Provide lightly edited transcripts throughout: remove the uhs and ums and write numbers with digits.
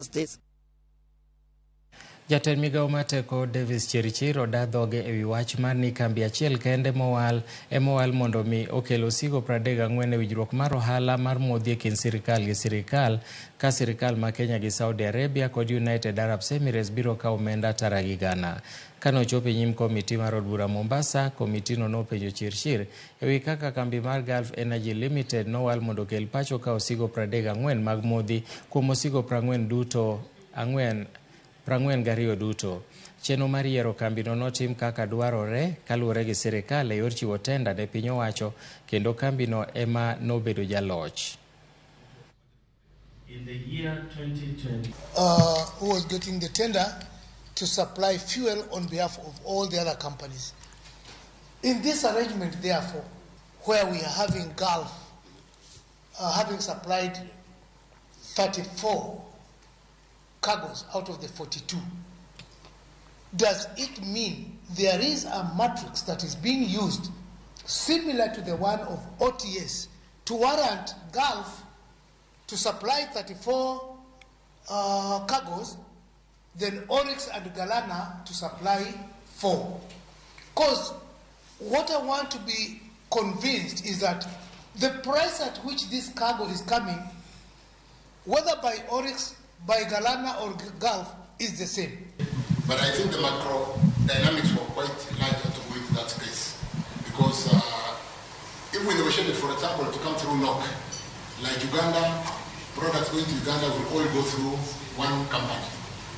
States. Jatend migao mar teko Davis Chirchir odadhoge ewi wach mar ni kambi achiel kende mowal mondo mi okel osigo 34 e winjruok mar ohala mar modhi e kind sirikal gi sirikal ka sirikal ma Kenya gi Saudi Arabia kod United Arab Emirates biro kawo omenda tara gi gana. Kanochopo e nyim komiti mar od bura Mombasa, komitino nopenjo Chirchir ewi kaka kambi mar Gulf Energy Limited nowal mondo okel pacho ka osigo 34 mag modhi kuom osigo 40 duto 42 duto. Chenro mar yiero kambino notim kaka dwarore kaluwore gi sirikal e yor chiwo tenda ne piny owacho, kendo kambino ema nobedo jaloch. In the year 2020, who was getting the tender to supply fuel on behalf of all the other companies. In this arrangement, therefore, where we are having Gulf having supplied 34 cargoes out of the 42, does it mean there is a matrix that is being used similar to the one of OTS to warrant Gulf to supply 34 cargoes, then Oryx and Galana to supply 4? Because what I want to be convinced is that the price at which this cargo is coming, whether by Oryx, by Galana or Gulf, is the same. But I think the macro dynamics were quite larger to go into that space. Because if we negotiated, for example, to come through NOC, like Uganda, products going to Uganda will all go through one company.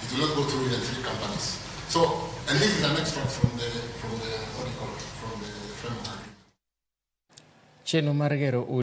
It will not go through even 3 companies. So, and this is an extract from the framework agreement.